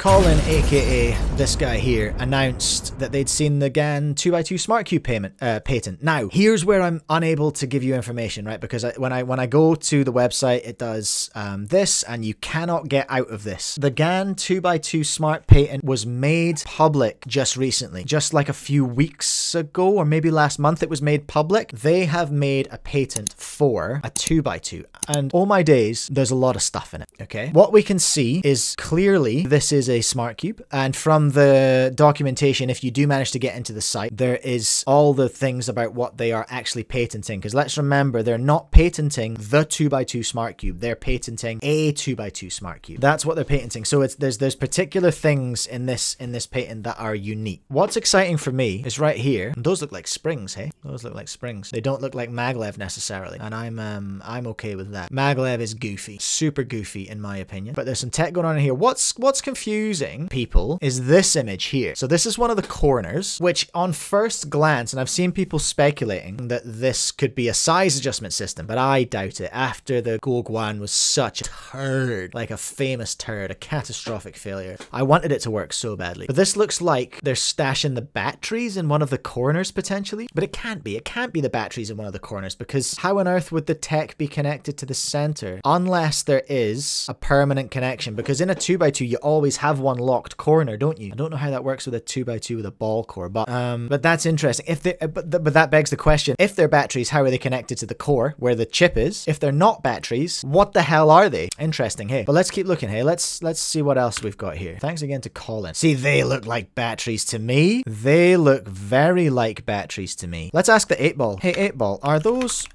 Colin, aka this guy here, announced that they'd seen the Gan 2x2 Smartcube patent. Now, here's where I'm unable to give you information, right? Because when I go to the website, it does this, and you cannot get out of this. The Gan 2x2 Smart patent was made public just recently, just like a few weeks ago, or maybe last month it was made public. They have made a patent for a 2x2, and oh my days, there's a lot of stuff in it, okay? What we can see is clearly this is a Smartcube, and from the documentation, if you do manage to get into the site, there is all the things about what they are actually patenting, because let's remember, they're not patenting the 2x2 Smartcube, they're patenting a 2x2 Smartcube. That's what they're patenting. So there's particular things in this patent that are unique. What's exciting for me is right here. Those look like springs, hey? Those look like springs. They don't look like maglev necessarily, and I'm okay with that. Maglev is goofy, super goofy in my opinion. But there's some tech going on in here. What's confusing people is this image here. So this is one of the corners, which on first glance, and I've seen people speculating that this could be a size adjustment system, but I doubt it. After the Guoguan was such a turd, like a famous turd, a catastrophic failure. I wanted it to work so badly. But this looks like they're stashing the batteries in one of the corners potentially, but it can't be. It can't be the batteries in one of the corners, because how on earth would the tech be connected to the center unless there is a permanent connection? Because in a 2x2 you always have one locked corner, don't you? I don't know how that works with a 2x2 with a ball core, but that's interesting. If they but that begs the question, if they're batteries, how are they connected to the core where the chip is? If they're not batteries, what the hell are they? Interesting, hey. But let's keep looking, hey. Let's see what else we've got here. Thanks again to Colin. See, they look like batteries to me. They look very like batteries to me. Let's ask the 8-ball. Hey, 8-ball, are those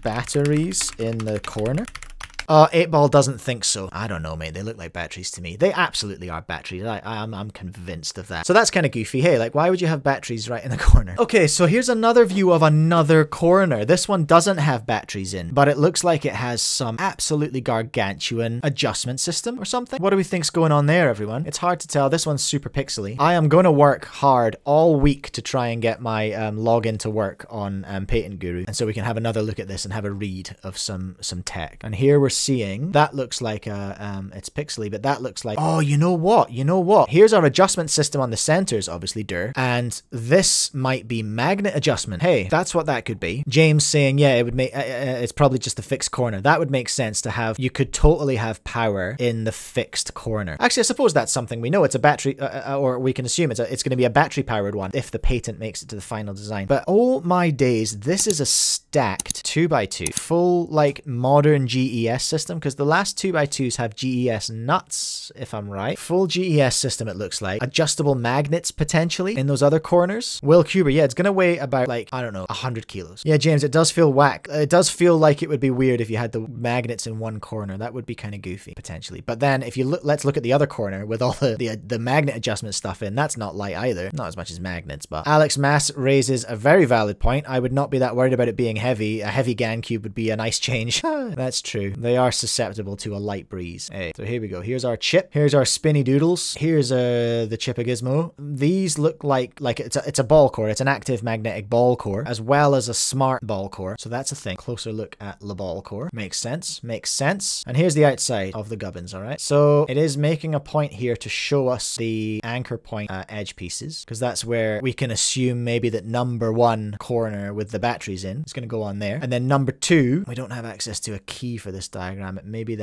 batteries in the corner? 8-ball doesn't think so. I don't know, mate. They look like batteries to me. They absolutely are batteries. I'm convinced of that. So that's kind of goofy. Hey, like, why would you have batteries right in the corner? Okay, so here's another view of another corner. This one doesn't have batteries in, but it looks like it has some absolutely gargantuan adjustment system or something. What do we think's going on there, everyone? It's hard to tell. This one's super pixely. I am going to work hard all week to try and get my login to work on Patent Guru, and so we can have another look at this and have a read of some tech. And here we're seeing that looks like it's pixely, but that looks like, oh, you know what, here's our adjustment system on the centers, obviously, and this might be magnet adjustment. Hey, that's what that could be. James saying, yeah, it would make it's probably just a fixed corner. That would make sense to have. You could totally have power in the fixed corner. Actually, I suppose that's something we know. It's a battery, or we can assume it's going to be a battery powered one if the patent makes it to the final design. But oh my days, this is a stacked 2x2, full like modern GES system, because the last 2x2s have GES nuts, if I'm right. Full GES system, it looks like. Adjustable magnets potentially in those other corners. Will Cuber, yeah, it's gonna weigh about, like, I don't know, 100 kilos. Yeah, James, it does feel whack. It does feel like it would be weird if you had the magnets in one corner. That would be kind of goofy potentially. But then if you look, let's look at the other corner with all the magnet adjustment stuff in. That's not light either. Not as much as magnets, but Alex Mass raises a very valid point. I would not be that worried about it being heavy. A heavy Gancube would be a nice change. That's true. They are susceptible to a light breeze. Hey, so here we go. Here's our chip. Here's our spinny doodles. Here's the chip gizmo. These look like it's a ball core. It's an active magnetic ball core, as well as a smart ball core. So that's a thing. Closer look at the ball core. Makes sense. Makes sense. And here's the outside of the gubbins, all right? So it is making a point here to show us the anchor point edge pieces, because that's where we can assume maybe that number 1 corner with the batteries in is going to go on there. And then number 2, we don't have access to a key for this diagram. Maybe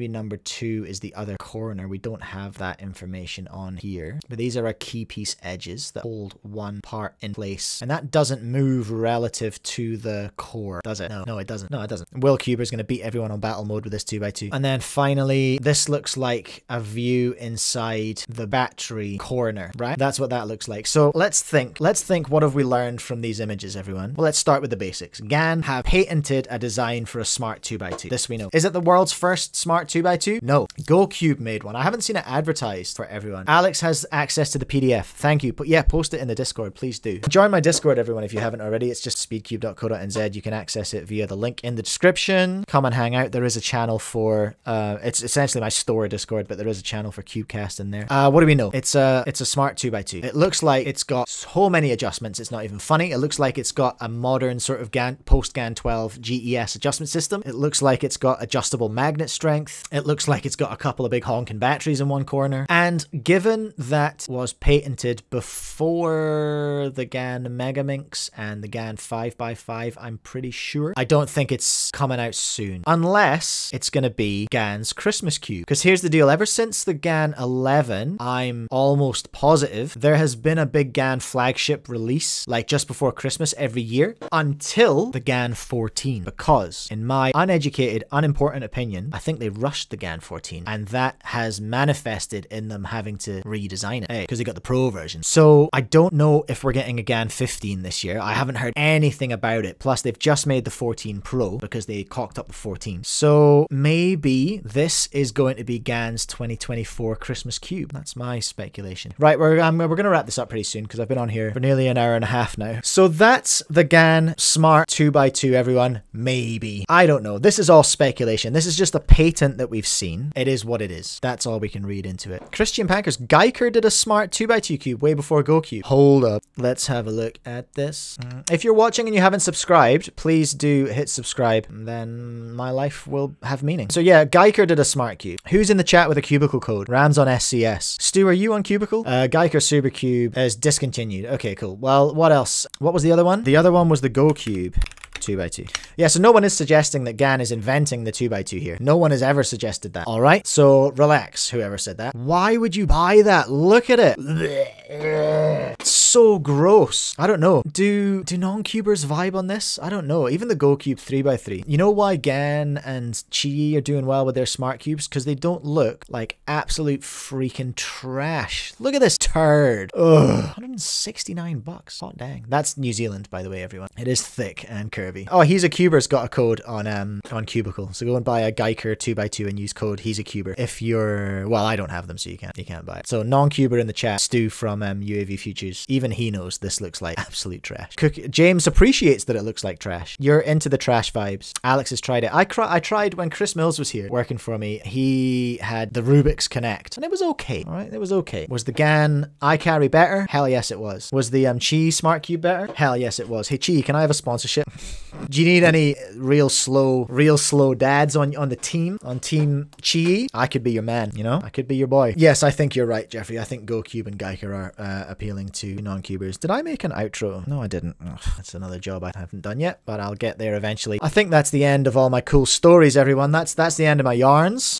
number 2 is the other corner. We don't have that information on here. But these are our key piece edges that hold one part in place. And that doesn't move relative to the core, does it? No, it doesn't. No, it doesn't. Will Cuber's going to beat everyone on battle mode with this 2x2. And then finally, this looks like a view inside the battery corner, right? That's what that looks like. So let's think. What have we learned from these images, everyone? Well, let's start with the basics. Gan have patented a design for a smart 2x2. This we know. Is it the world's first smart 2x2? No. Gancube made one. I haven't seen it advertised for everyone. Alex has access to the PDF. Thank you. But yeah, post it in the Discord, please do. Join my Discord, everyone, if you haven't already. It's just speedcube.co.nz. You can access it via the link in the description. Come and hang out. There is a channel for it's essentially my store Discord, but there is a channel for Cubecast in there. What do we know? It's a smart 2x2. It looks like it's got so many adjustments, it's not even funny. It looks like it's got a modern sort of post-GAN 12 GES adjustment system. It looks like it's got adjustment adjustable magnet strength. It looks like it's got a couple of big honking batteries in one corner. And given that was patented before the Gan Megaminx and the Gan 5x5, I'm pretty sure, I don't think it's coming out soon. Unless it's going to be Gan's Christmas Cube. Because here's the deal. Ever since the Gan 11, I'm almost positive there has been a big Gan flagship release, like just before Christmas every year, until the Gan 14. Because, in my uneducated, unimportant opinion, I think they rushed the Gan 14. And that has manifested in them having to redesign it. Because they got the Pro version. So, I don't know if we're getting a Gan 15 this year. I haven't heard anything about it. Plus, they've just made the 14 Pro because they cocked up the 14. So, maybe this is going to be Gan's 2024 Christmas Cube. That's my speculation. Right, we're going to wrap this up pretty soon because I've been on here for nearly an hour and a half now. So that's the Gan Smart 2x2, everyone. Maybe. I don't know. This is all speculation. This is just a patent that we've seen. It is what it is. That's all we can read into it. Christian Pankers, Geiker did a Smart 2x2 cube way before GoCube. Hold up. Let's have a look at this. If you're watching and you haven't subscribed, please do hit subscribe. Then my life will have meaning. So yeah, Geiker did a Smart Cube. Who's in the chat with a cubicle code? Rams on SCS. Stu, are you on cubicle? Geiker Supercube is discontinued. Okay, cool. Well, what else? What was the other one? The other one was the GoCube 2x2. Yeah, so no one is suggesting that Gan is inventing the 2x2 here. No one has ever suggested that. All right, so relax, whoever said that. Why would you buy that? Look at it. It's so gross. I don't know. Do non-cubers vibe on this? I don't know. Even the GoCube 3x3. You know why Gan and Qi are doing well with their smart cubes? Because they don't look like absolute freaking trash. Look at this turd. Ugh. 169 bucks. Hot dang. That's New Zealand, by the way, everyone. It is thick and curvy. Oh, He's a Cuber's got a code on Cubicle. So go and buy a Geiker 2x2 and use code He's a Cuber. If you're, well, I don't have them, so you can't buy it. So non-Cuber in the chat, Stu from UAV Futures. Even he knows this looks like absolute trash. James appreciates that it looks like trash. You're into the trash vibes. Alex has tried it. I tried when Chris Mills was here working for me. He had the Rubik's Connect and it was okay. All right, it was okay. Was the Gan iCarry better? Hell yes, it was. Was the Qi Smart Cube better? Hell yes, it was. Hey Qi, can I have a sponsorship? Do you need any real slow dads on the team? On Team Qi? I could be your man, you know? I could be your boy. Yes, I think you're right, Jeffrey. I think GoCube and Geiker are appealing to non-cubers. Did I make an outro? No, I didn't. Ugh, that's another job I haven't done yet, but I'll get there eventually. I think that's the end of all my cool stories, everyone. That's the end of my yarns.